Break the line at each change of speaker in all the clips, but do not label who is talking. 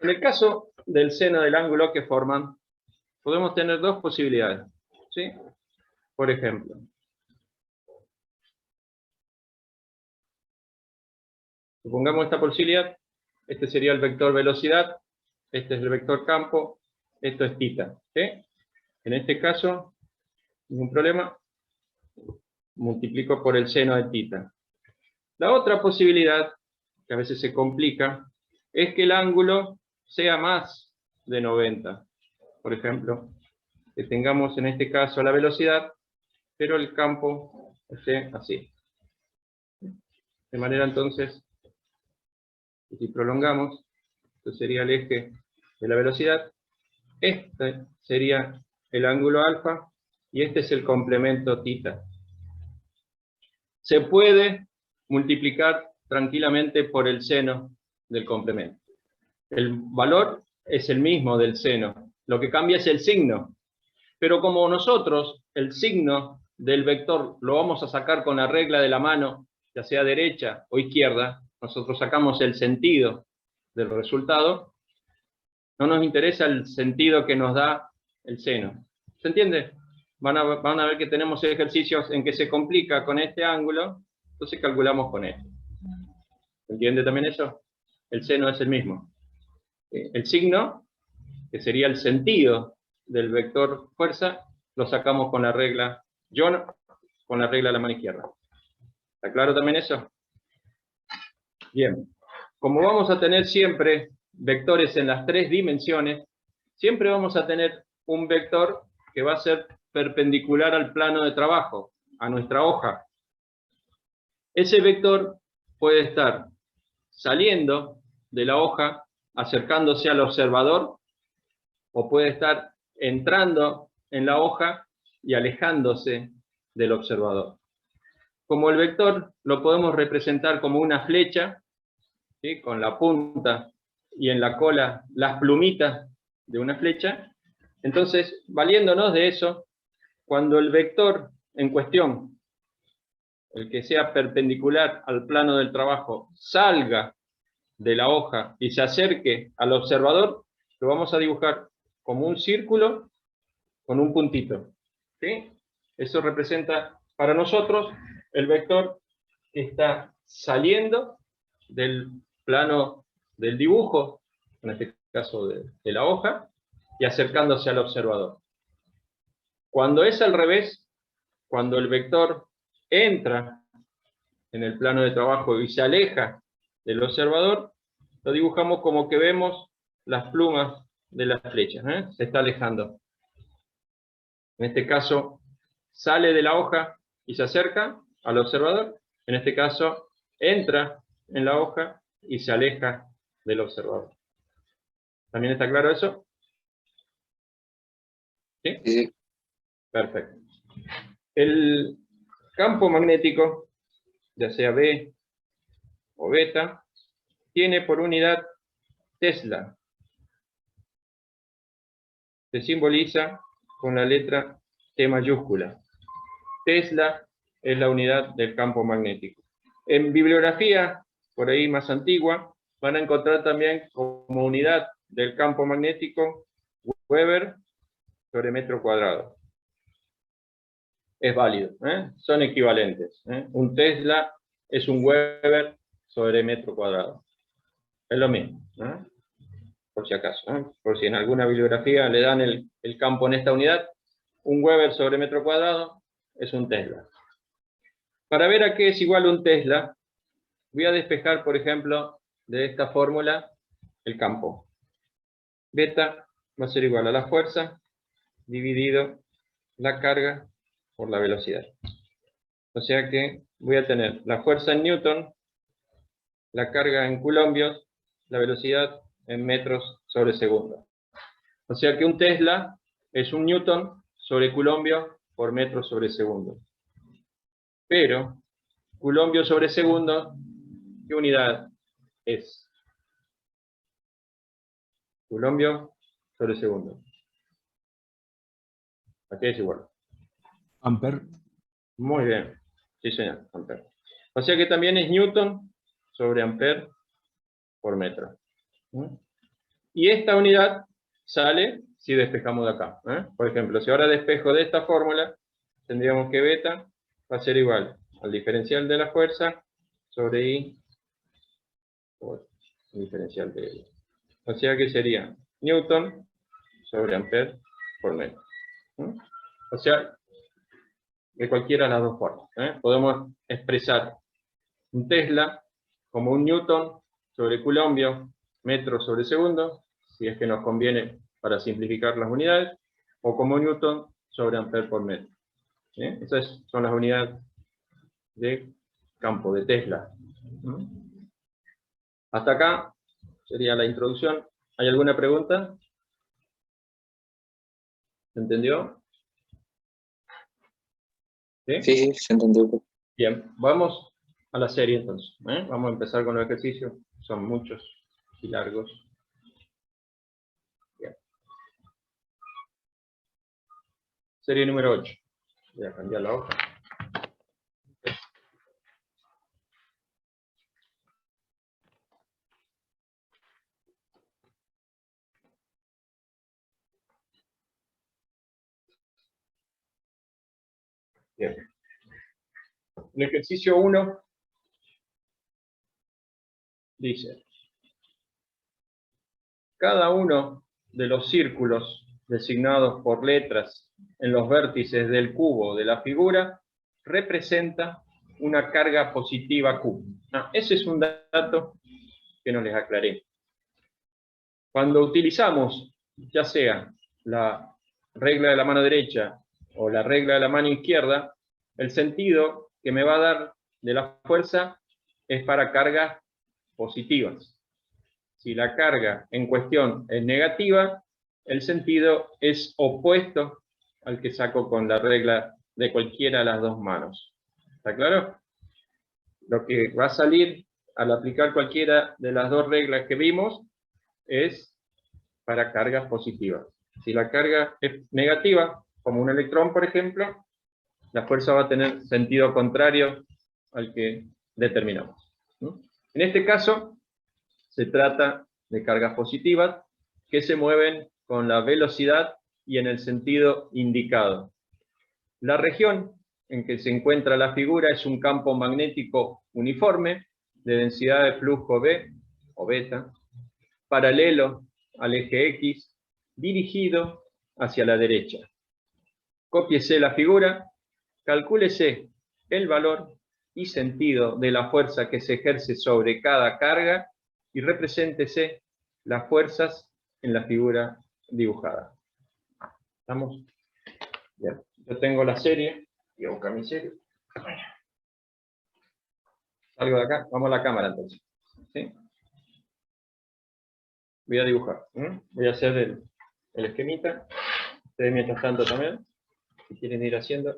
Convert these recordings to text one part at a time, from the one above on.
En el caso del seno del ángulo que forman, podemos tener dos posibilidades, ¿sí? Por ejemplo, supongamos esta posibilidad, este sería el vector velocidad, este es el vector campo, esto es θ, ¿sí? En este caso, ningún problema, multiplico por el seno de θ. La otra posibilidad, que a veces se complica, es que el ángulo sea más de 90. Por ejemplo, que tengamos en este caso la velocidad, pero el campo esté así. De manera entonces, si prolongamos, esto sería el eje de la velocidad, este sería el ángulo alfa, y este es el complemento θ. Se puede multiplicar tranquilamente por el seno del complemento. El valor es el mismo del seno, lo que cambia es el signo. Pero como nosotros el signo del vector lo vamos a sacar con la regla de la mano, ya sea derecha o izquierda, nosotros sacamos el sentido del resultado, no nos interesa el sentido que nos da el seno. ¿Se entiende? Van a ver que tenemos ejercicios en que se complica con este ángulo, entonces calculamos con este. ¿Se entiende también eso? El seno es el mismo. El signo, que sería el sentido del vector fuerza, lo sacamos con la regla con la regla de la mano izquierda. ¿Está claro también eso? Bien. Como vamos a tener siempre vectores en las tres dimensiones, siempre vamos a tener un vector que va a ser perpendicular al plano de trabajo, a nuestra hoja. Ese vector puede estar saliendo de la hoja, acercándose al observador, o puede estar entrando en la hoja y alejándose del observador. Como el vector lo podemos representar como una flecha, ¿sí? Con la punta y en la cola las plumitas de una flecha, entonces, valiéndonos de eso, cuando el vector en cuestión, el que sea perpendicular al plano del trabajo, salga de la hoja y se acerque al observador, lo vamos a dibujar como un círculo con un puntito, ¿sí? Eso representa para nosotros el vector que está saliendo del plano del dibujo, en este caso de la hoja, y acercándose al observador. Cuando es al revés, cuando el vector entra en el plano de trabajo y se aleja del observador, lo dibujamos como que vemos las plumas de las flechas, ¿eh? Se está alejando. En este caso, sale de la hoja y se acerca al observador. En este caso, entra en la hoja y se aleja del observador. ¿También está claro eso? ¿Sí?
Sí.
Perfecto. El campo magnético, ya sea B o beta, tiene por unidad Tesla. Se simboliza con la letra T mayúscula. Tesla es la unidad del campo magnético. En bibliografía, por ahí más antigua, van a encontrar también como unidad del campo magnético Weber sobre metro cuadrado. Es válido, ¿eh? Son equivalentes, ¿eh? Un Tesla es un Weber sobre metro cuadrado. Es lo mismo, ¿eh? Por si acaso, ¿eh? Por si en alguna bibliografía le dan el campo en esta unidad, un Weber sobre metro cuadrado es un Tesla. Para ver a qué es igual un Tesla, voy a despejar, por ejemplo, de esta fórmula el campo. Beta va a ser igual a la fuerza dividido la carga por la velocidad. O sea que voy a tener la fuerza en newton, la carga en coulombios, la velocidad en metros sobre segundo. O sea que un Tesla es un newton sobre coulombio por metro sobre segundo. Pero coulombio sobre segundo, ¿qué unidad es? Coulombio sobre segundo. ¿A qué es igual?
Amper.
Muy bien. Sí, señor, amper. O sea que también es newton sobre amper por metro. Y esta unidad sale si despejamos de acá. Por ejemplo, si ahora despejo de esta fórmula, tendríamos que beta va a ser igual al diferencial de la fuerza sobre I por el diferencial de L. O sea que sería Newton sobre Ampere por metro. O sea, de cualquiera de las dos formas. Podemos expresar un Tesla como un Newton sobre Coulombio, metro sobre segundo, si es que nos conviene para simplificar las unidades, o como Newton sobre Ampere por metro. Esas son las unidades de campo de Tesla. Hasta acá sería la introducción. ¿Hay alguna pregunta? ¿Se entendió? ¿Sí?
Sí, se entendió.
Bien, vamos a la serie entonces. Vamos a empezar con los ejercicios. Son muchos y largos. Bien. Serie número 8. Voy a cambiar la hoja. Bien. El ejercicio 1 dice: cada uno de los círculos designados por letras en los vértices del cubo de la figura representa una carga positiva Q. Ese es un dato que no les aclaré. Cuando utilizamos ya sea la regla de la mano derecha o la regla de la mano izquierda, el sentido que me va a dar de la fuerza es para cargas positivas. Si la carga en cuestión es negativa, el sentido es opuesto al que saco con la regla de cualquiera de las dos manos. ¿Está claro? Lo que va a salir al aplicar cualquiera de las dos reglas que vimos es para cargas positivas. Si la carga es negativa, como un electrón, por ejemplo, la fuerza va a tener sentido contrario al que determinamos. En este caso, se trata de cargas positivas que se mueven con la velocidad y en el sentido indicado. La región en que se encuentra la figura es un campo magnético uniforme de densidad de flujo B o beta, paralelo al eje X, dirigido hacia la derecha. Cópiese la figura, calcúlese el valor y sentido de la fuerza que se ejerce sobre cada carga y represéntese las fuerzas en la figura dibujada. ¿Estamos? Bien. Yo tengo la serie, voy a buscar mi serie. Salgo de acá, vamos a la cámara entonces. ¿Sí? Voy a dibujar. Voy a hacer el esquemita. Ustedes mientras tanto también, si quieren ir haciendo.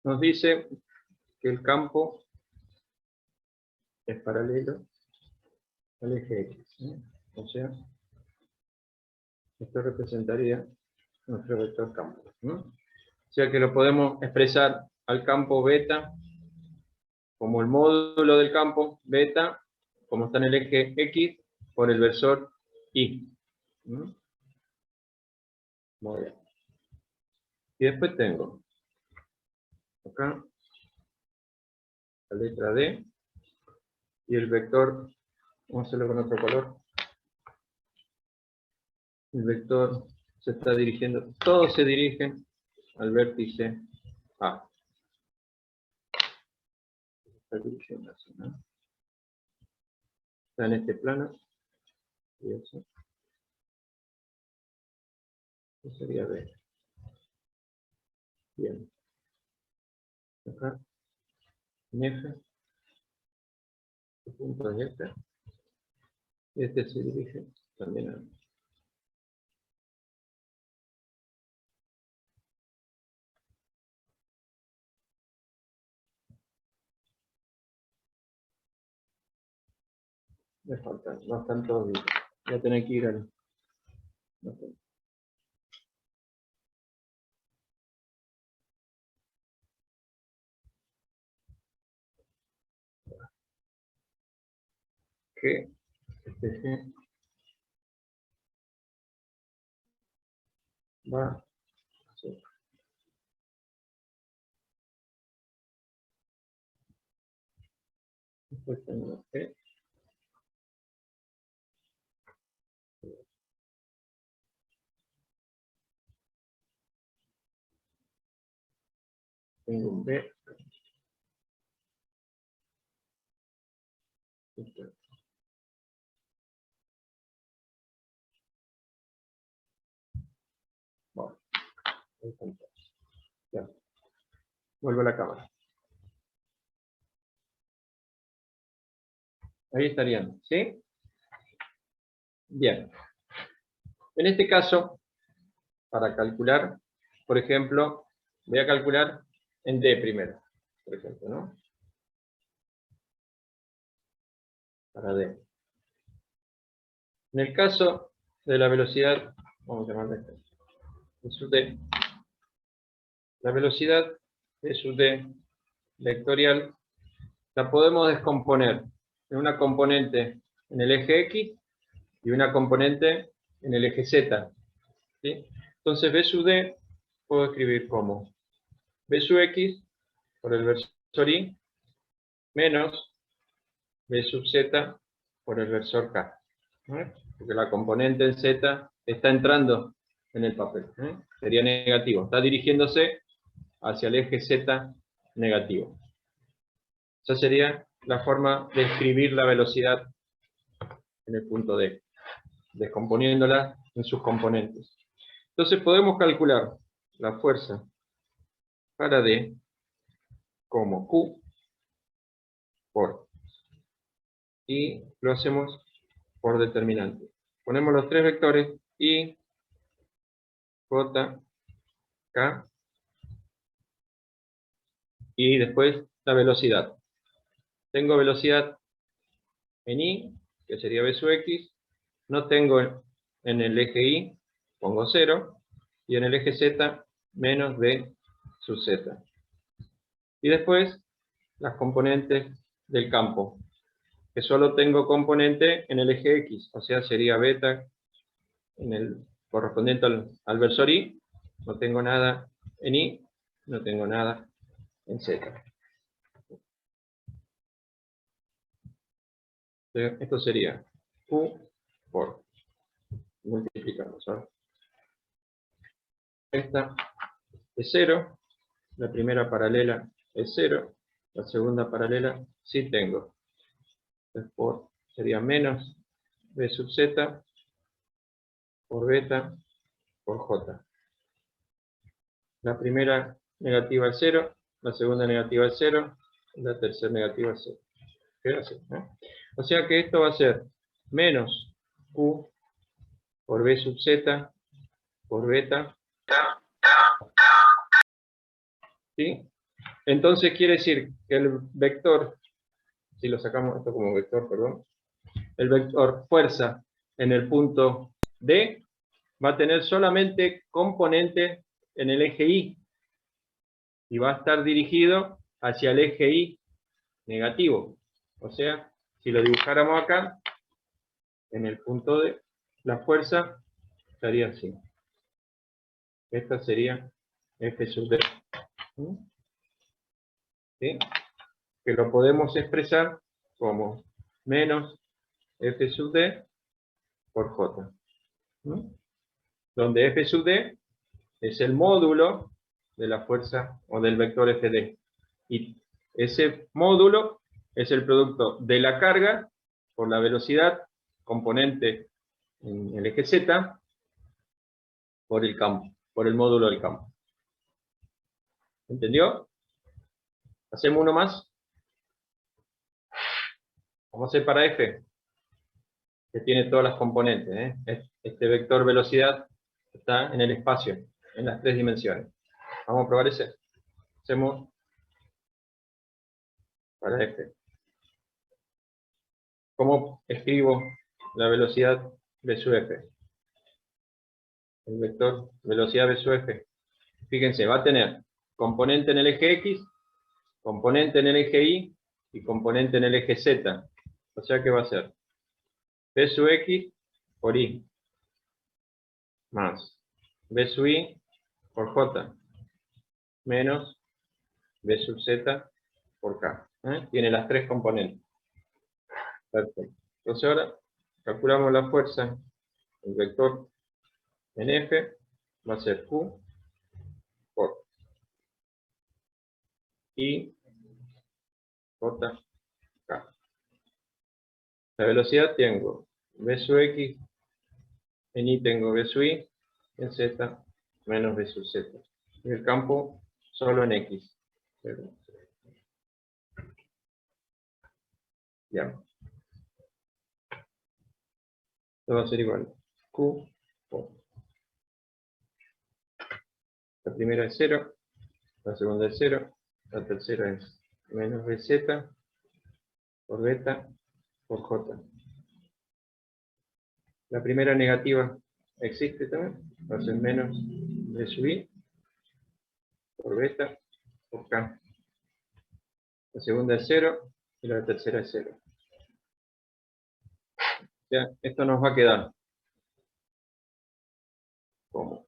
nos dice que el campo es paralelo al eje X, ¿no? O sea, esto representaría nuestro vector campo, ¿no? O sea que lo podemos expresar al campo beta como el módulo del campo beta, como está en el eje X, por el versor Y. ¿No? Muy bien. Y después tengo acá la letra D y el vector, vamos a hacerlo con otro color. El vector se está dirigiendo, todos se dirigen al vértice A. Está dirigiendo así, ¿no? Está en este plano y eso. Eso sería B. Bien. Acá, en F, el punto es este. Y este se dirige también a B. Me faltan, no están todos bien. Voy a tener que ir al... No sé. Que este G va así. Después tengo E. Tengo un B. Bueno, ahí están todos. Ya. Vuelvo a la cámara. Ahí estarían, ¿sí? Bien. En este caso, para calcular, por ejemplo, voy a calcular en D primero, por ejemplo, ¿no? Para D. En el caso de la velocidad, vamos a llamarla esta, de sub D, la velocidad de sub D vectorial la podemos descomponer en una componente en el eje X y una componente en el eje Z, ¿sí? Entonces B sub D puedo escribir como B sub X por el versor Y menos B sub Z por el versor K, ¿no? Porque la componente en Z está entrando en el papel, ¿eh? Sería negativo, está dirigiéndose hacia el eje Z negativo. Esa sería la forma de escribir la velocidad en el punto D, descomponiéndola en sus componentes. Entonces podemos calcular la fuerza para D como Q por, y lo hacemos por determinante. Ponemos los tres vectores I, J, K, y después la velocidad. Tengo velocidad en I, que sería B sub X, no tengo en el eje Y, pongo 0, y en el eje Z, menos B sub Z. Y después, las componentes del campo, que solo tengo componente en el eje X, o sea, sería beta en el correspondiente al versor Y, no tengo nada en Y, no tengo nada en Z. Esto sería Q por, multiplicamos, ¿sabes? Esta es 0, la primera paralela es 0, la segunda paralela sí tengo. Después sería menos B sub Z por beta por J. La primera negativa es 0, la segunda negativa es 0, y la tercera negativa es 0. Queda así, ¿no? O sea que esto va a ser menos Q por B sub Z por beta, ¿sí? Entonces quiere decir que el vector, si lo sacamos esto como vector, perdón, el vector fuerza en el punto D va a tener solamente componente en el eje Y y va a estar dirigido hacia el eje Y negativo. O sea, si lo dibujáramos acá, en el punto D, la fuerza estaría así. Esta sería F sub D. ¿Sí? Que lo podemos expresar como menos F sub D por J. Donde F sub D es el módulo de la fuerza o del vector FD. Y ese módulo es el producto de la carga por la velocidad, componente en el eje Z, por el campo, por el módulo del campo. ¿Entendió? Hacemos uno más. Vamos a hacer para F, que tiene todas las componentes. Este vector velocidad está en el espacio, en las 3 dimensiones. Vamos a probar ese. Hacemos para F. ¿Cómo escribo la velocidad V sub F? El vector velocidad V sub F. Fíjense, va a tener componente en el eje X, componente en el eje Y y componente en el eje Z. O sea que va a ser V sub X por Y más V sub Y por J menos V sub Z por K. Tiene las 3 componentes. Perfecto. Entonces ahora calculamos la fuerza. El vector en F va a ser Q por I J K. La velocidad tengo V sub X, en Y tengo V sub Y, en Z menos V sub Z. Y el campo solo en X. Ya. Esto va a ser igual. Q por. La primera es 0, la segunda es 0, la tercera es menos VZ por beta por J. La primera negativa existe también, va a ser menos V sub I por beta por K. La segunda es 0 y la tercera es 0. Ya, esto nos va a quedar como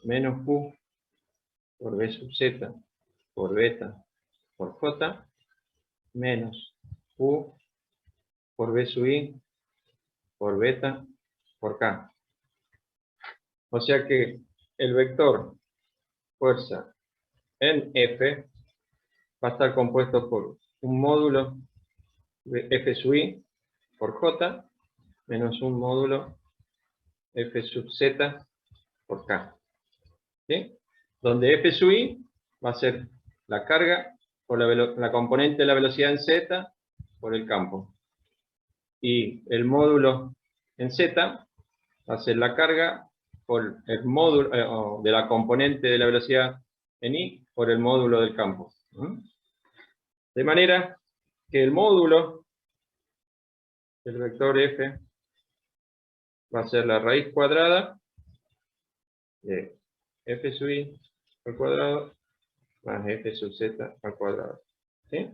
menos Q por V sub Z por beta por J menos Q por V sub I por beta por K. O sea que el vector fuerza en F va a estar compuesto por un módulo de F sub I por J menos un módulo F sub Z por K. ¿Sí? Donde F sub I va a ser la carga por la componente de la velocidad en Z por el campo. Y el módulo en Z va a ser la carga por el módulo de la componente de la velocidad en Y por el módulo del campo. De manera que el módulo del vector F va a ser la raíz cuadrada de F sub I al cuadrado más F sub Z al cuadrado. ¿Sí?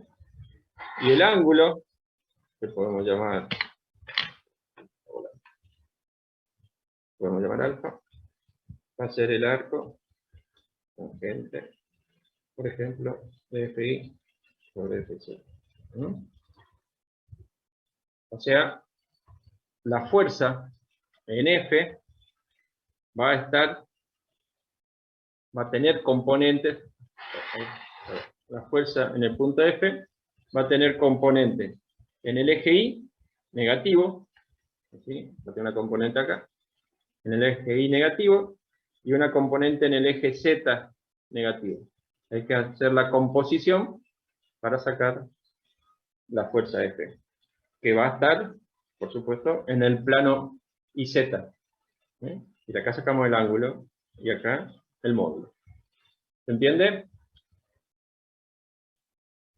Y el ángulo, que podemos llamar alfa, va a ser el arco tangente, por ejemplo, de FI sobre FC. O sea, la fuerza en F va a tener componentes. La fuerza en el punto F va a tener componentes en el eje Y negativo, ¿sí? Va a tener una componente acá, en el eje Y negativo, y una componente en el eje Z negativo. Hay que hacer la composición para sacar la fuerza F, que va a estar, por supuesto, en el plano IZ. Y acá sacamos el ángulo, y acá el módulo. ¿Se entiende?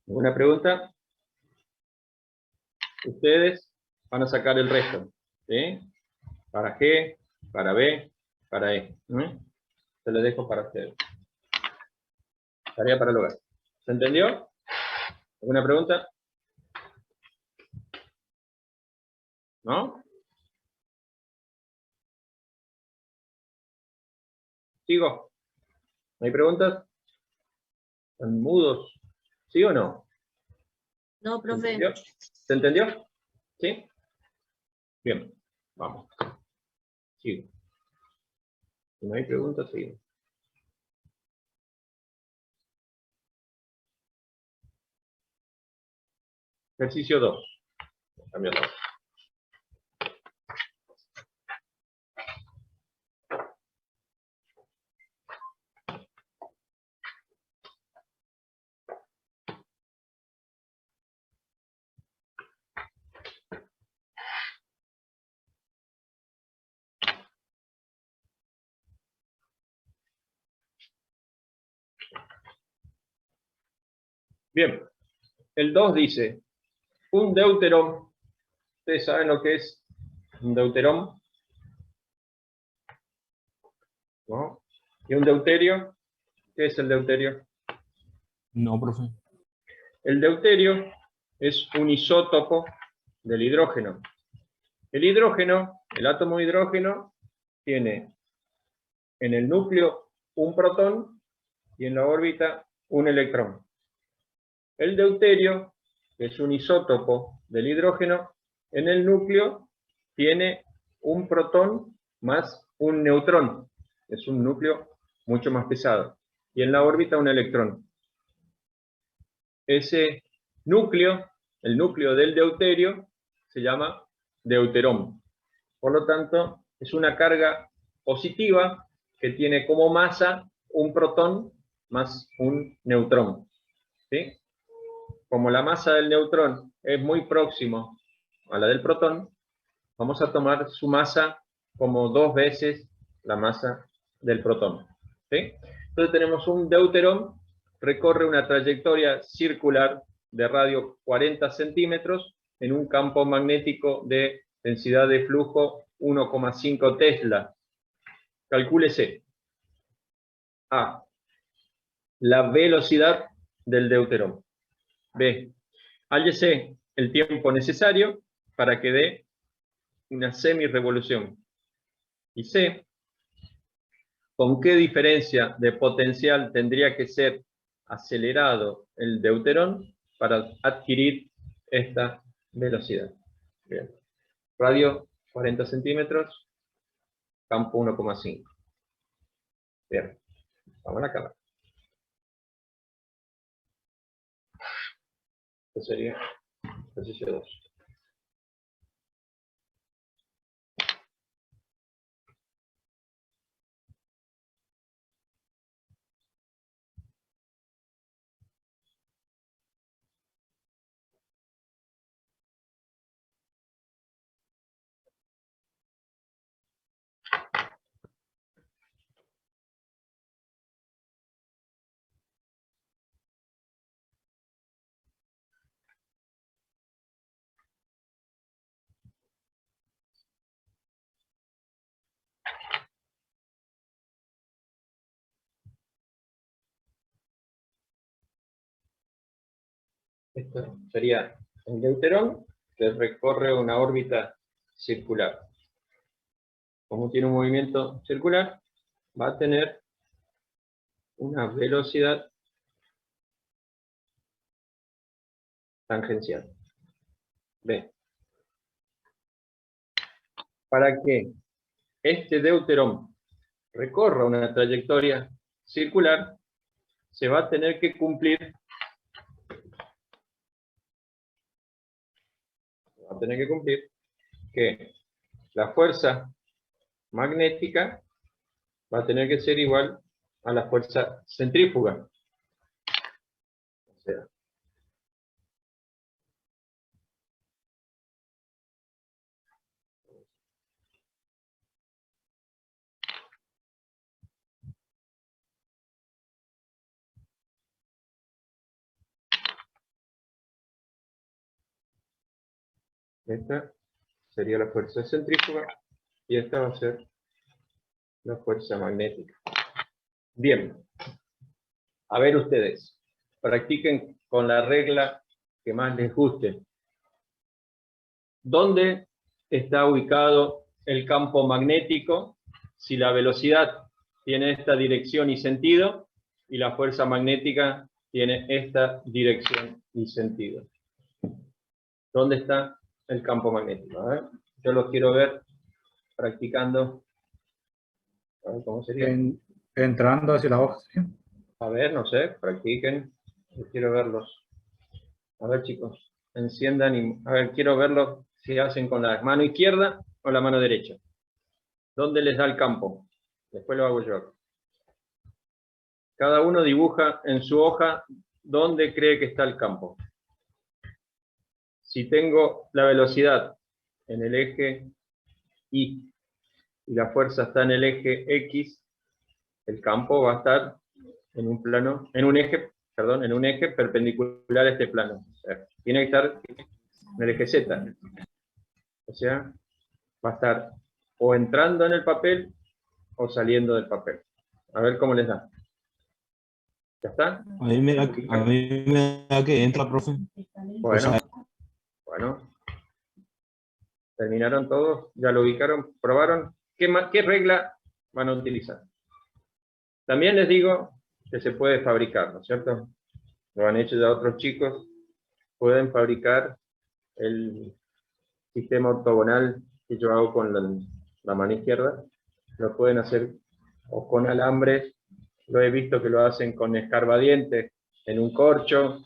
¿Alguna pregunta? Ustedes van a sacar el resto. ¿Sí? Para G, para B, para E. Se lo dejo para ustedes. Tarea para el hogar. ¿Se entendió? ¿Alguna pregunta? ¿No? ¿Sigo? ¿No hay preguntas? ¿Están mudos? ¿Sí o no?
No,
¿Se
profe.
entendió? ¿Se entendió? ¿Sí? Bien, vamos. Sigo. Si no hay preguntas, sigo. Ejercicio 2. Cambio la hoja. Bien, el 2 dice, un deuterom. ¿Ustedes saben lo que es un deuterom? ¿No? ¿Y un deuterio? ¿Qué es el deuterio?
No, profe.
El deuterio es un isótopo del hidrógeno. El hidrógeno, el átomo de hidrógeno, tiene en el núcleo un protón y en la órbita un electrón. El deuterio, que es un isótopo del hidrógeno, en el núcleo tiene un protón más un neutrón. Es un núcleo mucho más pesado. Y en la órbita un electrón. Ese núcleo, el núcleo del deuterio, se llama deuterón. Por lo tanto, es una carga positiva que tiene como masa un protón más un neutrón. ¿Sí? Como la masa del neutrón es muy próximo a la del protón, vamos a tomar su masa como 2 veces la masa del protón. ¿Sí? Entonces tenemos un deuterón, recorre una trayectoria circular de radio 40 centímetros en un campo magnético de densidad de flujo 1,5 Tesla. Calcúlese. A. La velocidad del deuterón. B. Hállese el tiempo necesario para que dé una semi-revolución. Y C. ¿Con qué diferencia de potencial tendría que ser acelerado el deuterón para adquirir esta velocidad? Bien. Radio 40 centímetros, campo 1,5. Bien, vamos a la cámara. Esto sería ejercicio 2. Esto sería el deuterón que recorre una órbita circular. Como tiene un movimiento circular, va a tener una velocidad tangencial. B. Para que este deuterón recorra una trayectoria circular, se va a tener que cumplir que la fuerza magnética va a tener que ser igual a la fuerza centrífuga. O sea, Esta sería la fuerza centrífuga y esta va a ser la fuerza magnética. Bien, a ver ustedes, practiquen con la regla que más les guste. ¿Dónde está ubicado el campo magnético si la velocidad tiene esta dirección y sentido y la fuerza magnética tiene esta dirección y sentido? ¿Dónde está el campo magnético? A ver, yo lo quiero ver practicando. A ver, ¿cómo sería?
Entrando hacia la hoja, ¿sí?
A ver, no sé, practiquen. Yo quiero verlos. A ver, chicos, enciendan y... A ver, quiero verlos si hacen con la mano izquierda o la mano derecha. ¿Dónde les da el campo? Después lo hago yo. Cada uno dibuja en su hoja dónde cree que está el campo. Si tengo la velocidad en el eje Y y la fuerza está en el eje X, el campo va a estar en un plano, en un eje perpendicular a este plano. O sea, tiene que estar en el eje Z. O sea, va a estar o entrando en el papel o saliendo del papel. A ver cómo les da. ¿Ya está?
A mí me da que entra, profe.
Bueno, bueno. ¿Terminaron todos? ¿Ya lo ubicaron? ¿Probaron? ¿Qué regla van a utilizar? También les digo que se puede fabricar, ¿no es cierto? Lo han hecho ya otros chicos. Pueden fabricar el sistema ortogonal que yo hago con la mano izquierda. Lo pueden hacer o con alambres. Lo he visto que lo hacen con escarbadientes, en un corcho,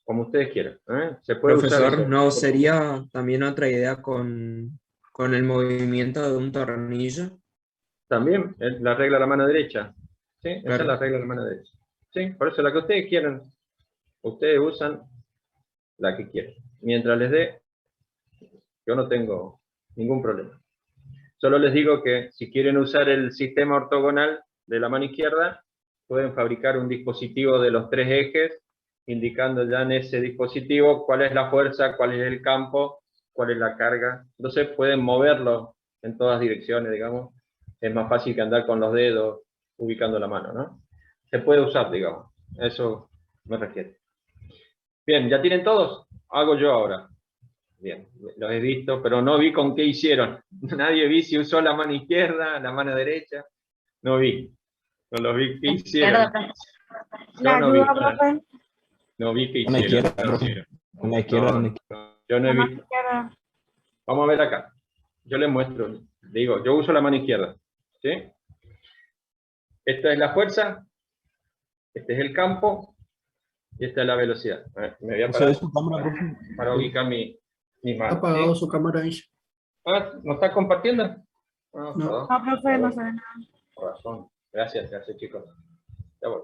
como ustedes quieran. Se puede usar
Profesor,
eso.
¿no sería también otra idea con el movimiento de un tornillo?
También es la regla de la mano derecha. ¿Sí? Esa
Claro.
es la regla de la mano derecha. ¿Sí? Por eso la que ustedes quieran, ustedes usan la que quieran. Mientras les dé, yo no tengo ningún problema. Solo les digo que si quieren usar el sistema ortogonal de la mano izquierda, pueden fabricar un dispositivo de los 3 ejes, indicando ya en ese dispositivo cuál es la fuerza, cuál es el campo, cuál es la carga. Entonces pueden moverlo en todas direcciones, digamos. Es más fácil que andar con los dedos ubicando la mano, ¿no? Se puede usar, digamos. Eso me refiero. Bien, ¿ya tienen todos? Hago yo ahora. Bien, los he visto, pero no vi con qué hicieron. Nadie vi si usó la mano izquierda, la mano derecha. No vi. No los vi qué hicieron. Yo no vi. No vi qué
Con la
hicieron.
izquierda, profe. Con la izquierda, con la izquierda.
No, yo no he visto. Vamos a ver acá. Yo les muestro. Digo, yo uso la mano izquierda. ¿Sí? Esta es la fuerza. Este es el campo. Y esta es la velocidad. A ver, me voy a
Eso
parar
es su cámara, profe.
para ubicar mi
Está
mano.
apagado
¿Sí?
su cámara ahí.
Ah, ¿no está compartiendo? Ah,
No.
perdón.
No, profe, no se ve nada.
Por razón. Gracias, chicos. Ya voy.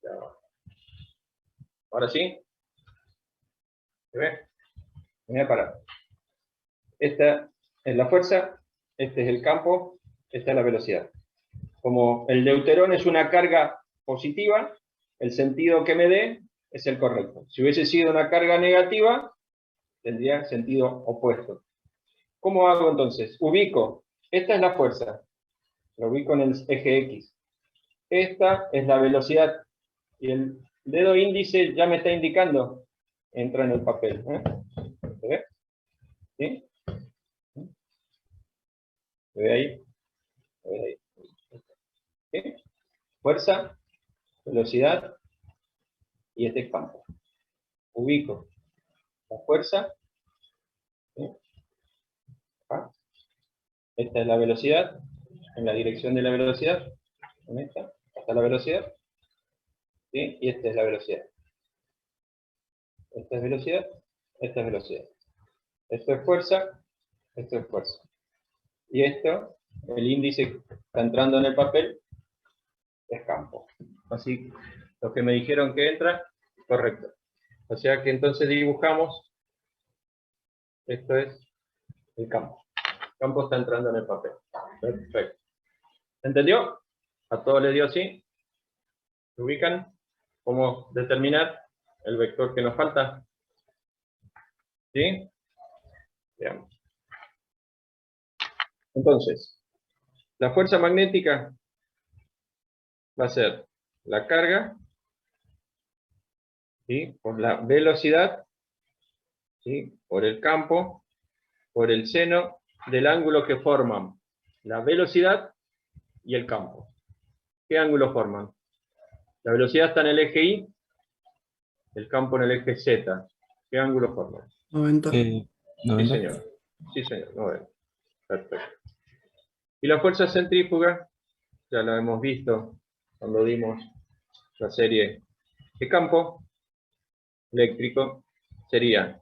Ya voy. Ahora sí. ¿Se ve? Me voy a parar. Esta es la fuerza, este es el campo, esta es la velocidad. Como el deuterón es una carga positiva, el sentido que me dé es el correcto. Si hubiese sido una carga negativa, tendría sentido opuesto. ¿Cómo hago entonces? Ubico. Esta es la fuerza. Lo ubico en el eje X. Esta es la velocidad. Y el dedo índice ya me está indicando. Entra en el papel. ¿Se ve? ¿Sí? ¿Se ve ahí? ¿Se ve ahí? ¿Sí? Fuerza, velocidad y este es campo. Ubico la fuerza. ¿Sí? Acá. Esta es la velocidad. En la dirección de la velocidad. En esta. Hasta la velocidad. ¿Sí? Y esta es la velocidad. Esta es velocidad. Esta es velocidad. Esto es fuerza. Esto es fuerza. Y esto, el índice que está entrando en el papel, es campo. Así, lo que me dijeron que entra, correcto. O sea que entonces dibujamos, esto es el campo. El campo está entrando en el papel. Perfecto. ¿Entendió? ¿A todos les dio así? ¿Se ubican? ¿Cómo determinar el vector que nos falta? ¿Sí? Veamos. Entonces, la fuerza magnética va a ser la carga, ¿sí?, por la velocidad, ¿sí?, por el campo, por el seno del ángulo que forman la velocidad y el campo. ¿Qué ángulo forman? La velocidad está en el eje Y, el campo en el eje Z. ¿Qué ángulo forman?
90.
Sí,
90.
señor. Sí, señor. 90. Perfecto. Y la fuerza centrífuga, ya la hemos visto cuando vimos la serie de campo eléctrico, sería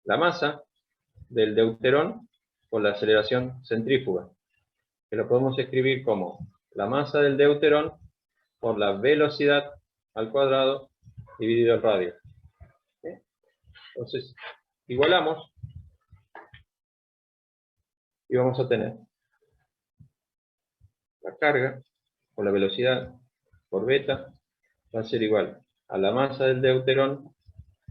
la masa del deuterón por la aceleración centrífuga, que lo podemos escribir como la masa del deuterón por la velocidad al cuadrado dividido el radio. ¿Sí? Entonces, igualamos y vamos a tener la carga por la velocidad por beta va a ser igual a la masa del deuterón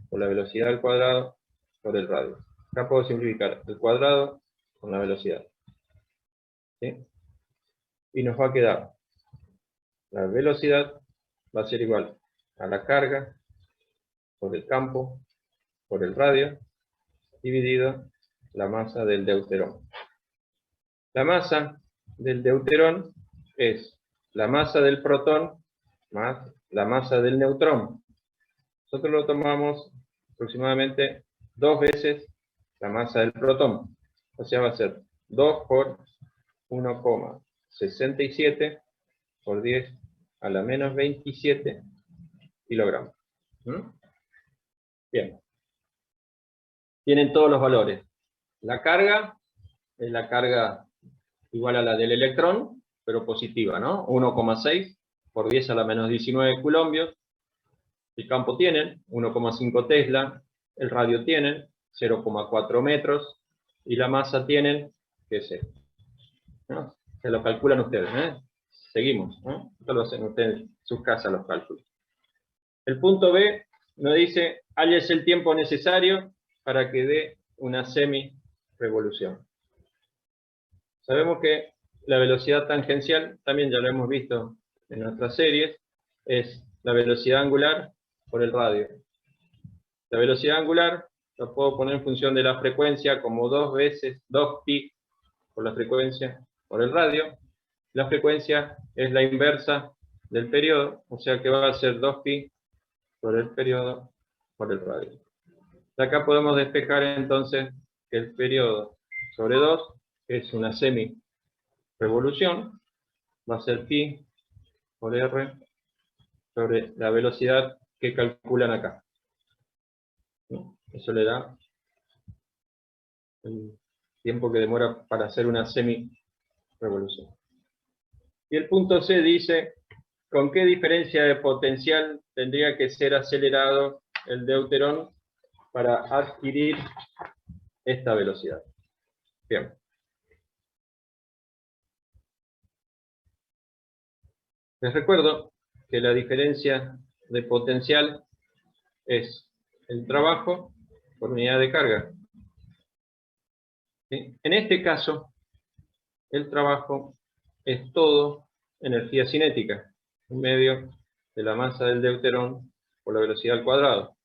por la velocidad al cuadrado por el radio. Acá puedo simplificar el cuadrado con la velocidad. ¿Sí? Y nos va a quedar la velocidad va a ser igual a la carga por el campo por el radio dividido la masa del deuterón. La masa del deuterón es la masa del protón más la masa del neutrón. Nosotros lo tomamos aproximadamente 2 veces la masa del protón. O sea, va a ser 2 por 1,67 por 10 a la menos 27 kilogramos. Bien. Tienen todos los valores. La carga es la carga igual a la del electrón, pero positiva, ¿no? 1,6 por 10 a la menos 19 coulombios. El campo tienen 1,5 Tesla, el radio tienen 0,4 metros, y la masa tienen, ¿qué es esto? ¿No? Se lo calculan ustedes, ¿eh? Seguimos, ¿no? Esto lo hacen ustedes en sus casas los cálculos. El punto B nos dice, ¿cuál es el tiempo necesario para que dé una semi-revolución? Sabemos que la velocidad tangencial, también ya lo hemos visto en otras series, es la velocidad angular por el radio. La velocidad angular lo puedo poner en función de la frecuencia como 2 veces 2pi por la frecuencia por el radio. La frecuencia es la inversa del periodo, o sea que va a ser 2pi por el periodo por el radio. De acá podemos despejar entonces que el periodo sobre 2 es una semi-revolución, va a ser pi por r sobre la velocidad que calculan acá. Eso le da el tiempo que demora para hacer una semi-revolución. Y el punto C dice, ¿con qué diferencia de potencial tendría que ser acelerado el deuterón para adquirir esta velocidad? Bien. Les recuerdo que la diferencia de potencial es el trabajo por unidad de carga. ¿Sí? En este caso, el trabajo es todo energía cinética, en medio de la masa del deuterón por la velocidad al cuadrado.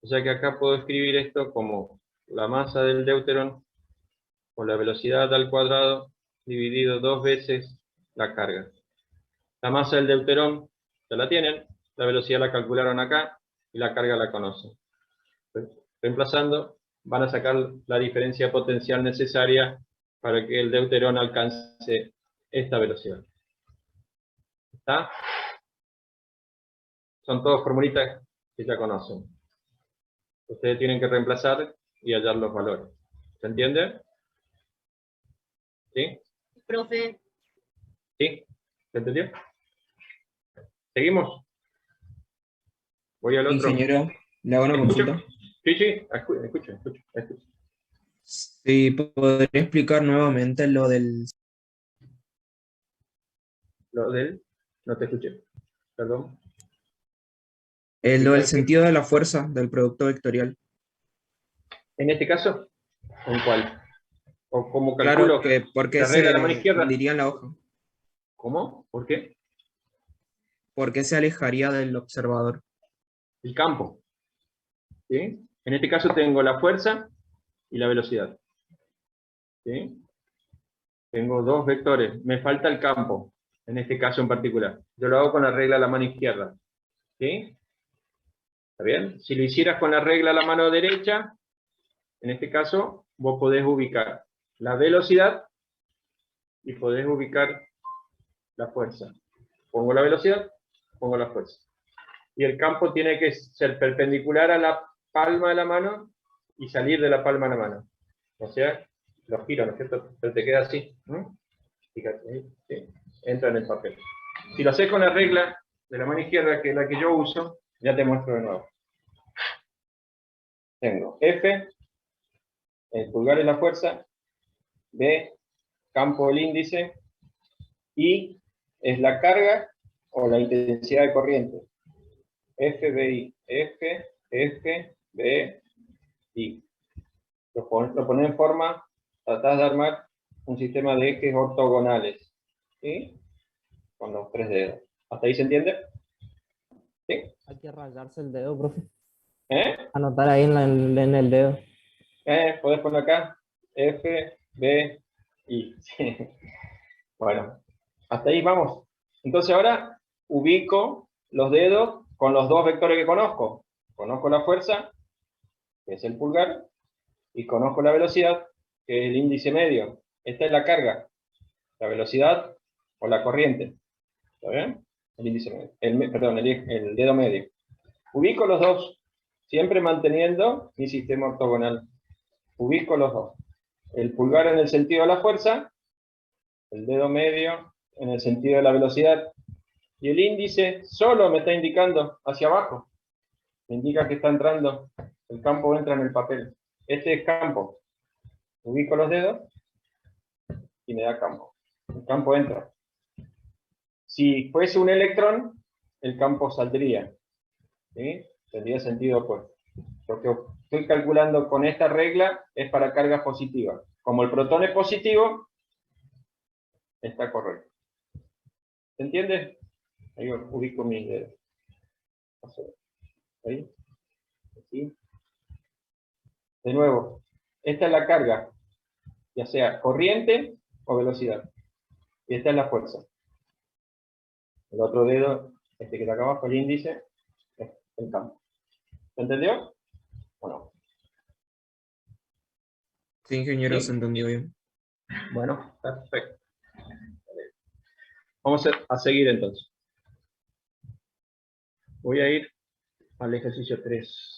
O sea que acá puedo escribir esto como la masa del deuterón por la velocidad al cuadrado dividido 2 veces la carga. La masa del deuterón ya la tienen, la velocidad la calcularon acá y la carga la conocen. Reemplazando, van a sacar la diferencia potencial necesaria para que el deuterón alcance esta velocidad. ¿Está? Son todas formulitas que ya conocen. Ustedes tienen que reemplazar y hallar los valores. ¿Se entiende? ¿Sí?
Profe,
¿Sí? ¿Se entendió? ¿Seguimos? Voy al otro.
Ingeniero, le hago una
¿Escucho?
consulta.
Sí, escucho.
Sí, ¿podría explicar nuevamente lo del...
Lo del... No te escuché. Perdón.
lo del sentido de la fuerza del producto vectorial?
En este caso, ¿con cuál? ¿O cómo
Claro,
calculo?
que ¿por qué
la regla de la
se
mano izquierda?
hundiría en la hoja?
¿Cómo? ¿Por qué?
¿Por qué se alejaría del observador?
El campo. ¿Sí? En este caso tengo la fuerza y la velocidad. ¿Sí? Tengo dos vectores. Me falta el campo, en este caso en particular. Yo lo hago con la regla de la mano izquierda. ¿Sí? ¿Está bien? Si lo hicieras con la regla de la mano derecha, en este caso, vos podés ubicar la velocidad y podés ubicar la fuerza. Pongo la velocidad, pongo la fuerza. Y el campo tiene que ser perpendicular a la palma de la mano y salir de la palma de la mano. O sea, lo giro, ¿no es cierto? Pero te queda así. Fíjate, ¿sí? Entra en el papel. Si lo haces con la regla de la mano izquierda, que es la que yo uso, ya te muestro de nuevo. Tengo F, el pulgar es la fuerza, B, campo del índice, I es la carga o la intensidad de corriente. F, B, I. F, F, B, I. Lo pones en forma, tratás de armar un sistema de ejes ortogonales. ¿Sí? Con los tres dedos. ¿Hasta ahí se entiende? ¿Sí?
Hay que rayarse el dedo, profe.
¿Eh?
Anotar ahí en el dedo.
Podés poner acá F, B, I. Sí. Bueno, hasta ahí vamos. Entonces ahora ubico los dedos con los dos vectores que conozco. Conozco la fuerza, que es el pulgar, y conozco la velocidad, que es el índice medio. Esta es la carga, la velocidad o la corriente. ¿Está bien? El índice medio. Perdón, el dedo medio. Ubico los dos, siempre manteniendo mi sistema ortogonal. Ubico los dos. El pulgar en el sentido de la fuerza, el dedo medio en el sentido de la velocidad, y el índice solo me está indicando hacia abajo. Me indica que está entrando, el campo entra en el papel. Este es campo. Ubico los dedos y me da campo. El campo entra. Si fuese un electrón, el campo saldría. ¿Sí? Tendría sentido opuesto. Lo que estoy calculando con esta regla es para cargas positivas. Como el protón es positivo, está correcto. ¿Se entiende? Ahí ubico mis dedos. Ahí. Aquí. De nuevo, esta es la carga, ya sea corriente o velocidad. Y esta es la fuerza. El otro dedo, este que está acá abajo, el índice, es el campo. ¿Se entendió? ¿O no?
Sí, ingeniero,
Sí.
se entendió bien.
Bueno, perfecto. Vamos a seguir entonces. Voy a ir al ejercicio 3.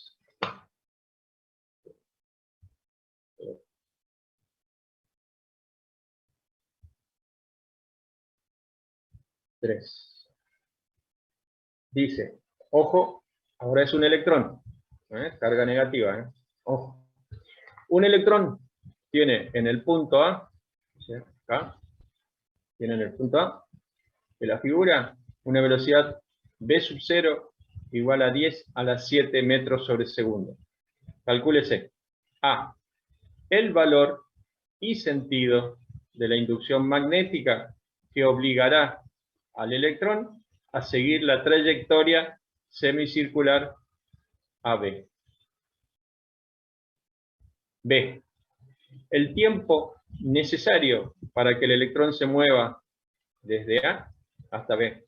Dice, ojo, ahora es un electrón. Carga negativa. Ojo. Un electrón tiene en el punto A, ¿sí? Acá, tiene en el punto A de la figura una velocidad v sub 0 igual a 10 a la 7 metros sobre segundo. Calcúlese A, el valor y sentido de la inducción magnética que obligará al electrón a seguir la trayectoria semicircular AB. B, el tiempo necesario para que el electrón se mueva desde A hasta B,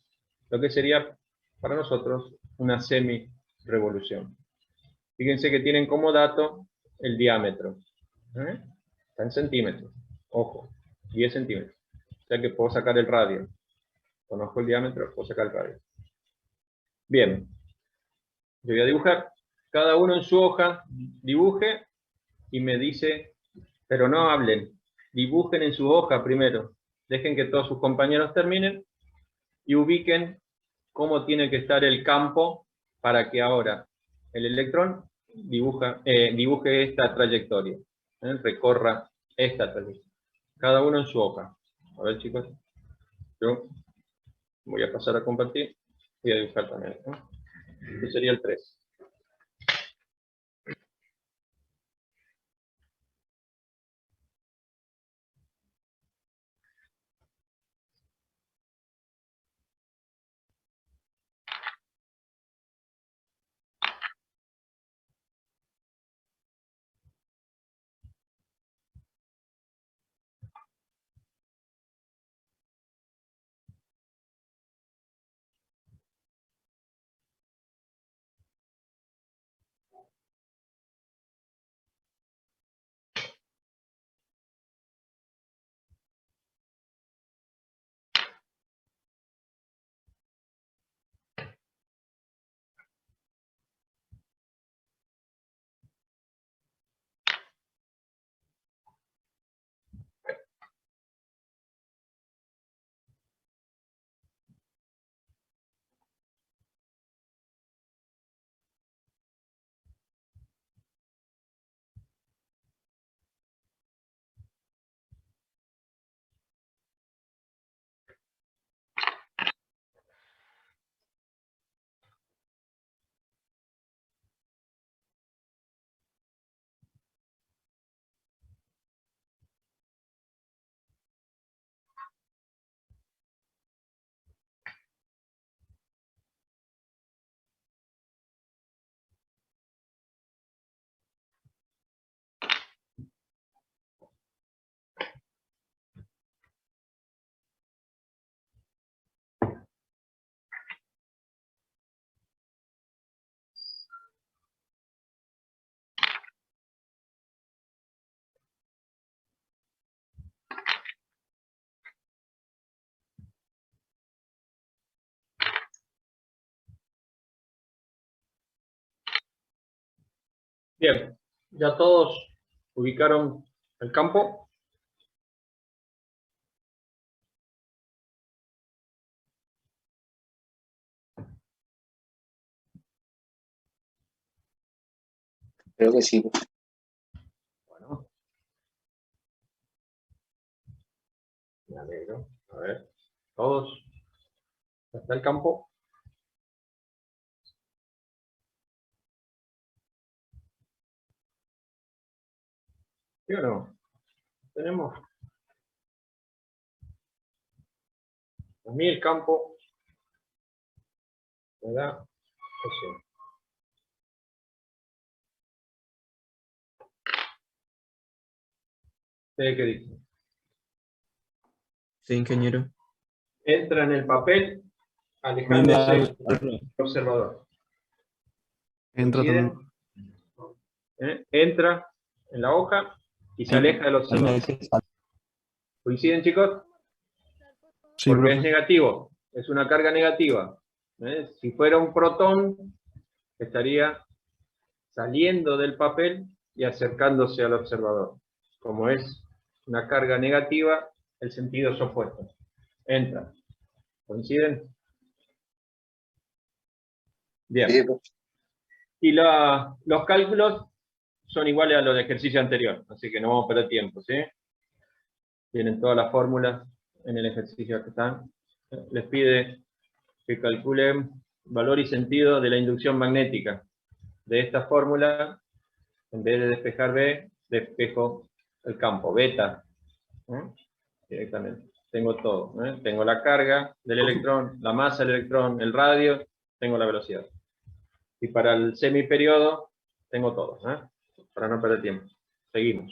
lo que sería para nosotros una semi-revolución. Fíjense que tienen como dato el diámetro. Está en centímetros. Ojo, 10 centímetros. O sea que puedo sacar el radio. Conozco el diámetro, puedo sacar el radio. Bien. Yo voy a dibujar. Cada uno en su hoja dibuje y me dice, pero no hablen. Dibujen en su hoja primero. Dejen que todos sus compañeros terminen y ubiquen cómo tiene que estar el campo para que ahora el electrón dibuje esta trayectoria, recorra esta trayectoria. Cada uno en su hoja. A ver, chicos, yo voy a pasar a compartir y a dibujar también. Este sería el 3. Bien, ya todos ubicaron el campo.
Creo que sí.
Bueno, me alegro. A ver, todos. ¿Ya está el campo? ¿Sí o no? Tenemos. A mí el campo me da eso. ¿Ustedes qué dicen?
Sí, ingeniero.
Entra en el papel
A mí me da
alejándose del observador.
Entra
¿Coinciden?
también.
Entra en la hoja y se aleja del
a mí me
observador.
da que sale.
¿Coinciden, chicos?
Sí,
Porque es
profe.
negativo, es una carga negativa. Si fuera un protón, estaría saliendo del papel y acercándose al observador. Como es una carga negativa, el sentido es opuesto. Entra. ¿Coinciden? Bien.
Sí, profe.
Y los cálculos son iguales a los del ejercicio anterior, así que no vamos a perder tiempo, ¿sí? Tienen todas las fórmulas en el ejercicio que están. Les pide que calculen valor y sentido de la inducción magnética. De esta fórmula, en vez de despejar B, despejo el campo, beta. Directamente. Tengo todo. Tengo la carga del electrón, la masa del electrón, el radio, tengo la velocidad. Y para el semiperiodo, tengo todo. Para no perder tiempo. Seguimos.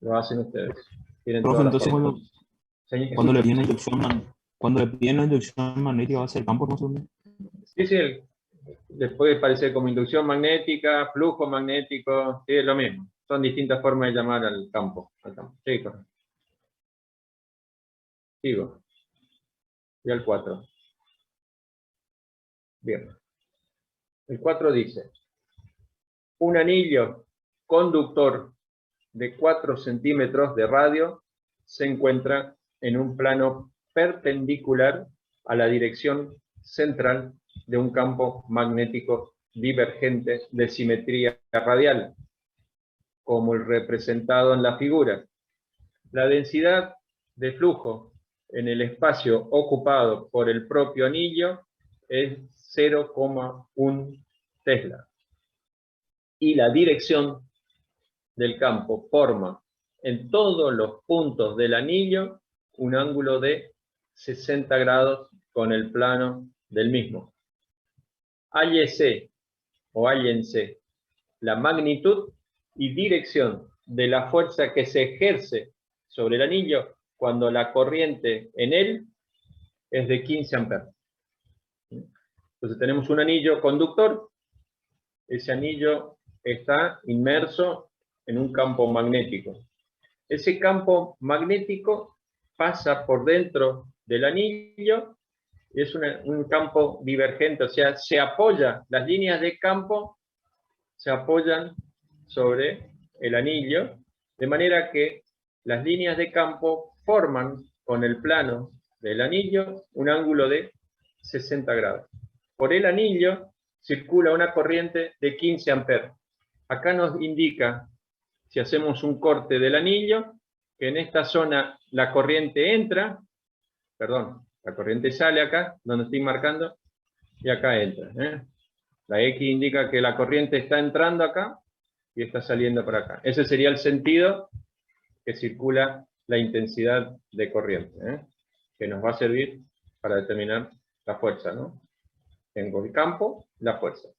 Lo hacen ustedes. Tienen
Profe,
todas las
entonces
fórmulas.
cuando le piden la cuando le piden la inducción magnética va a ser el campo, ¿no?
Sí, sí, les puede parecer como inducción magnética, flujo magnético, sí, es lo mismo. Son distintas formas de llamar al campo. Sí, correcto. Sigo. Y al 4. Bien. El 4 dice, un anillo conductor de 4 centímetros de radio se encuentra en un plano perpendicular a la dirección central de un campo magnético divergente de simetría radial, como el representado en la figura. La densidad de flujo en el espacio ocupado por el propio anillo es 0,1 Tesla. Y la dirección del campo forma en todos los puntos del anillo un ángulo de 60 grados con el plano del mismo. Hállese o hállense la magnitud y dirección de la fuerza que se ejerce sobre el anillo cuando la corriente en él es de 15 amperes. Entonces tenemos un anillo conductor, ese anillo está inmerso en un campo magnético. Ese campo magnético pasa por dentro del anillo, es un campo divergente, o sea, se apoya, las líneas de campo se apoyan sobre el anillo, de manera que las líneas de campo forman con el plano del anillo un ángulo de 60 grados. Por el anillo circula una corriente de 15 amperes. Acá nos indica, si hacemos un corte del anillo, que en esta zona la corriente entra, perdón, la corriente sale acá, donde estoy marcando, y acá entra. La X indica que la corriente está entrando acá y está saliendo por acá. Ese sería el sentido que circula la intensidad de corriente, que nos va a servir para determinar la fuerza, ¿no? Tengo el campo, la fuerza.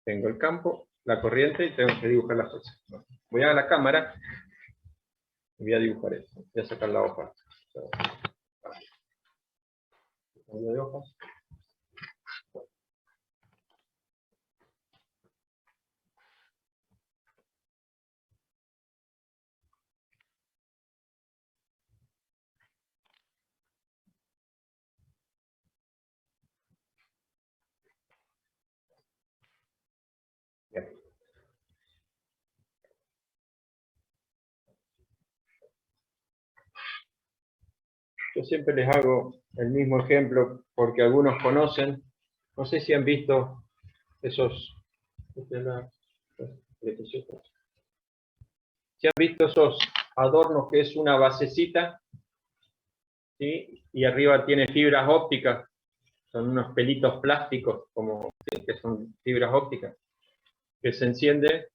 Tengo el campo, la corriente y tengo que dibujar la fuerza. Voy a la cámara y voy a dibujar esto. Voy a sacar la hoja. Cambio de hojas. Bien. Yo siempre les hago el mismo ejemplo porque algunos conocen. No sé si han visto esos... Si han visto esos adornos que es una basecita, ¿sí? Y arriba tiene fibras ópticas. Son unos pelitos plásticos, como que son fibras ópticas, que se enciende.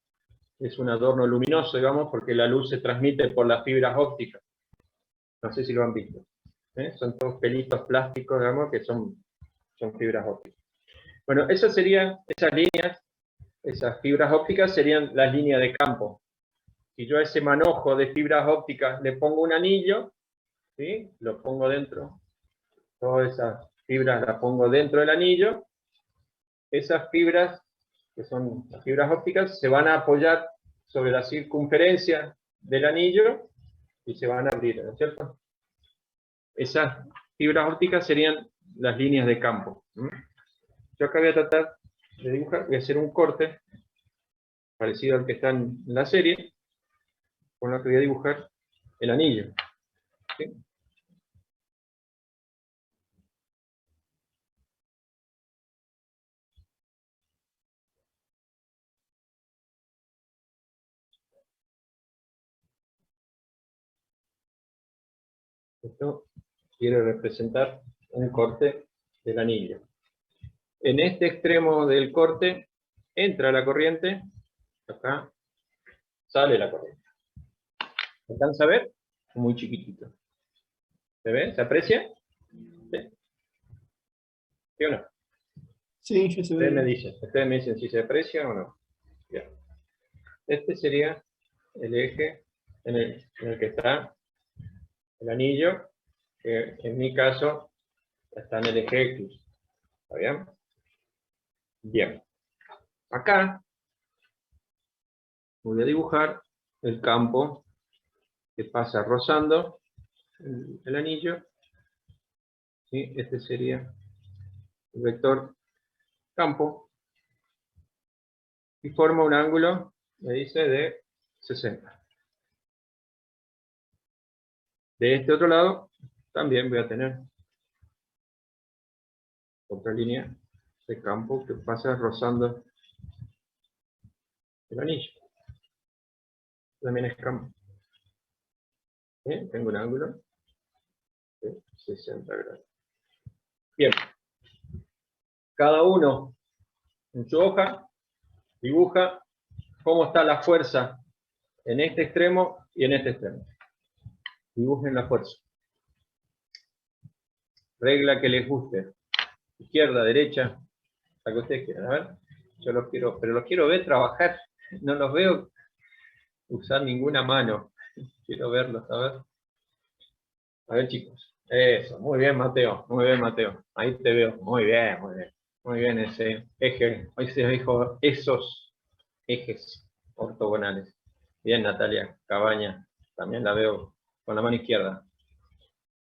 Es un adorno luminoso, digamos, porque la luz se transmite por las fibras ópticas. No sé si lo han visto. Son todos pelitos plásticos, digamos, que son fibras ópticas. Bueno, esas serían, esas líneas, esas fibras ópticas serían las líneas de campo. Si yo a ese manojo de fibras ópticas le pongo un anillo, ¿sí? Lo pongo dentro. Todas esas fibras las pongo dentro del anillo. Esas fibras, que son las fibras ópticas, se van a apoyar sobre la circunferencia del anillo y se van a abrir, ¿no es cierto? Esas fibras ópticas serían las líneas de campo. Yo acá voy a tratar de dibujar, voy a hacer un corte parecido al que está en la serie, con lo que voy a dibujar el anillo. ¿Sí? Esto quiere representar un corte del anillo. En este extremo del corte entra la corriente, acá sale la corriente. ¿Se alcanza a ver? Muy chiquitito. ¿Se ve? ¿Se aprecia? ¿Sí? ¿Sí o no?
Sí, ya se
Ustedes me
ve.
dicen si se aprecia o no. Bien. Este sería el eje en el que está el anillo, que en mi caso está en el eje X. ¿Está bien? Bien. Acá voy a dibujar el campo que pasa rozando el anillo. ¿Sí? Este sería el vector campo. Y forma un ángulo, me dice, de 60. De este otro lado también voy a tener otra línea de campo que pasa rozando el anillo. También es campo. ¿Sí? Tengo un ángulo de 60 grados. Bien. Cada uno en su hoja dibuja cómo está la fuerza en este extremo y en este extremo. Dibujen la fuerza. Regla que les guste. Izquierda, derecha, la que ustedes quieran. A ver, yo los quiero, pero los quiero ver trabajar. No los veo usar ninguna mano. Quiero verlos, a ver. A ver, chicos. Eso, muy bien, Mateo. Muy bien, Mateo. Ahí te veo. Muy bien, muy bien. Muy bien ese eje. Hoy se dijo esos ejes ortogonales. Bien, Natalia Cabaña. También la veo con la mano izquierda.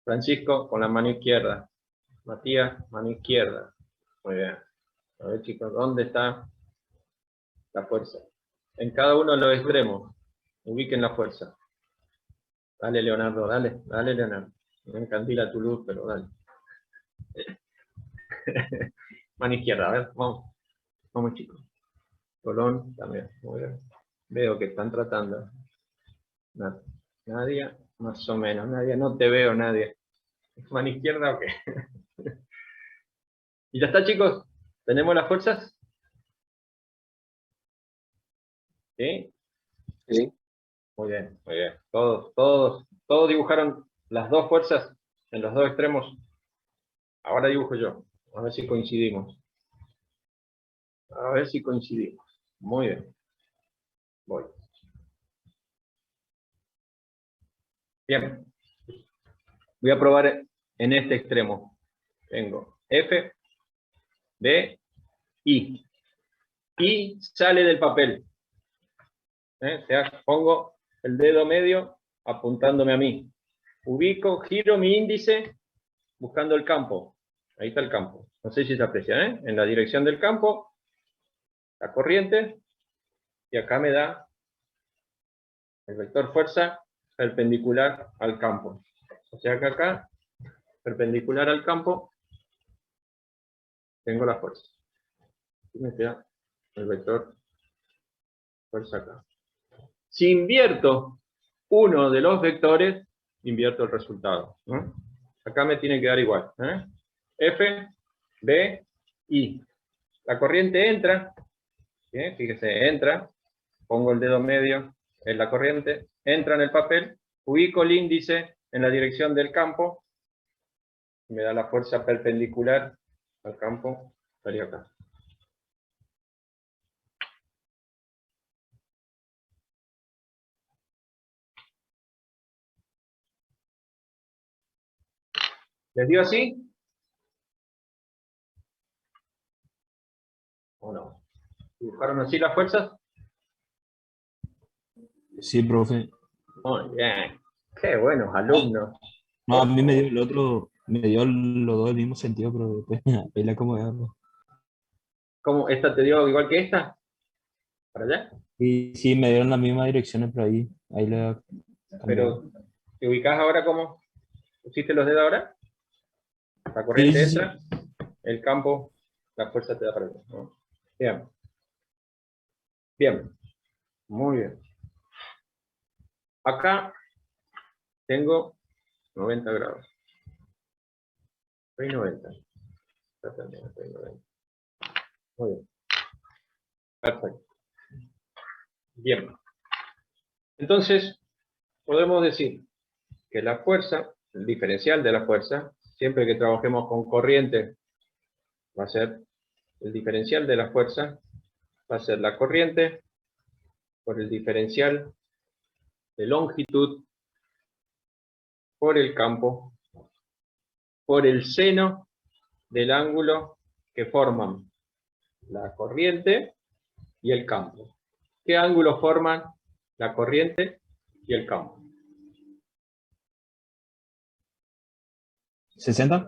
Francisco, con la mano izquierda. Matías, mano izquierda. Muy bien. A ver, chicos, ¿dónde está la fuerza? En cada uno de los extremos. Ubiquen la fuerza. Dale, Leonardo, dale. Dale, Leonardo. Me encandila tu luz, pero dale. Mano izquierda, a ver, vamos. Vamos, chicos. Colón también. Muy bien. Veo que están tratando. Nadie, más o menos. Nadie, no te veo, nadie. ¿Mano izquierda o qué? ¿Y ya está, chicos? ¿Tenemos las fuerzas? ¿Sí?
Sí.
Muy bien, muy bien. Todos dibujaron las dos fuerzas en los dos extremos. Ahora dibujo yo. A ver si coincidimos. A ver si coincidimos. Muy bien. Voy. Bien. Voy a probar en este extremo. Tengo F, B, I. I sale del papel. O sea, pongo el dedo medio apuntándome a mí. Ubico, giro mi índice buscando el campo. Ahí está el campo. No sé si se aprecia, ¿eh? En la dirección del campo, la corriente, y acá me da el vector fuerza perpendicular al campo. O sea que acá perpendicular al campo, tengo la fuerza. Y me queda el vector fuerza acá. Si invierto uno de los vectores, invierto el resultado, ¿no? Acá me tiene que dar igual, ¿eh? F, B, I. La corriente entra, ¿sí? Fíjese, entra, pongo el dedo medio en la corriente, entra en el papel, ubico el índice en la dirección del campo, me da la fuerza perpendicular al campo, estaría acá. ¿Les dio así? ¿O no? ¿Dibujaron así las fuerzas?
Sí, profe.
Muy bien. Qué buenos alumnos.
No, a mí me dio el otro, me dio los dos el mismo sentido, pero después ahí la acomodarlo.
¿Cómo? ¿Esta te dio igual que esta? ¿Para allá?
Y sí, me dieron las mismas direcciones, pero ahí la
Pero, ¿te ubicás ahora cómo? ¿Pusiste los dedos ahora? La
Sí,
corriente
sí, sí.
entra, el campo, la fuerza te da para allá, ¿no? Bien. Bien. Muy bien. Acá tengo 90 grados. Estoy 90. Acá también estoy 90. Muy bien. Perfecto. Bien. Entonces, podemos decir que la fuerza, el diferencial de la fuerza, siempre que trabajemos con corriente, va a ser el diferencial de la fuerza, va a ser la corriente por el diferencial de longitud por el campo, por el seno del ángulo que forman la corriente y el campo. ¿Qué ángulos forman la corriente y el campo?
60.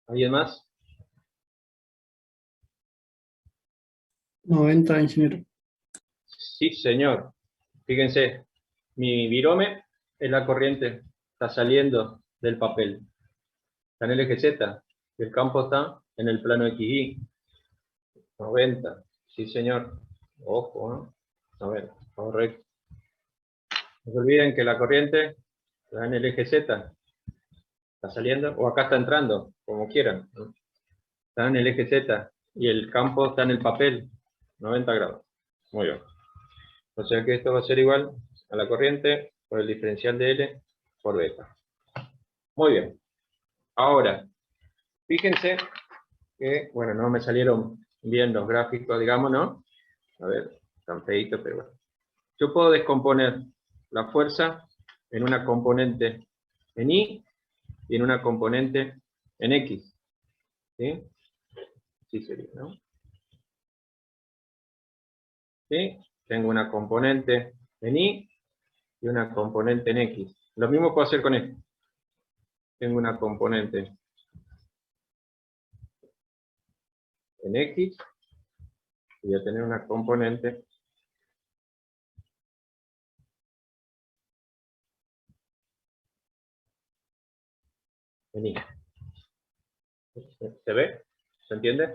¿Alguien más?
90, ingeniero.
Sí, señor. Fíjense, mi virome es la corriente, está saliendo del papel. Está en el eje Z, y el campo está en el plano XY. 90, sí señor. Ojo, ¿no? 90, correcto. No se olviden que la corriente está en el eje Z, está saliendo, o acá está entrando, como quieran, ¿no? Está en el eje Z, y el campo está en el papel, 90 grados. Muy bien. O sea que esto va a ser igual a la corriente por el diferencial de L por beta. Muy bien. Ahora, fíjense que, bueno, no me salieron bien los gráficos, digamos, ¿no? A ver, están feitos, pero bueno. Yo puedo descomponer la fuerza en una componente en Y y en una componente en X. ¿Sí? Sí sería, ¿no? ¿Sí? Tengo una componente en Y y una componente en X. Lo mismo puedo hacer con esto. Tengo una componente en X y voy a tener una componente en Y. ¿Se ve? ¿Se entiende?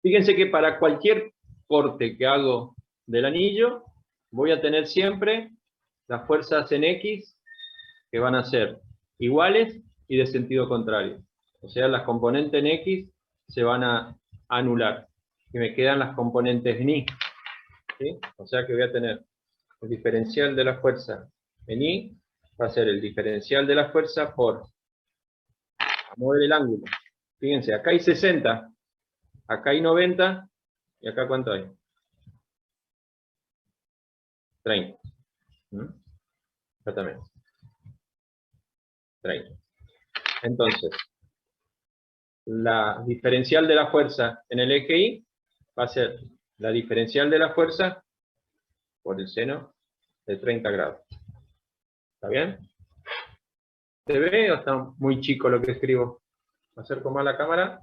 Fíjense que para cualquier corte que hago del anillo, voy a tener siempre las fuerzas en X que van a ser iguales y de sentido contrario. O sea, las componentes en X se van a anular. Y me quedan las componentes en Y. ¿Sí? O sea que voy a tener el diferencial de la fuerza en Y, va a ser el diferencial de la fuerza por, a mover el ángulo. Fíjense, acá hay 60, acá hay 90, y acá ¿cuánto hay? 30. Exactamente. 30. Entonces, la diferencial de la fuerza en el eje Y va a ser la diferencial de la fuerza por el seno de 30 grados. ¿Está bien? ¿Se ve o está muy chico lo que escribo? ¿Acerco más la cámara?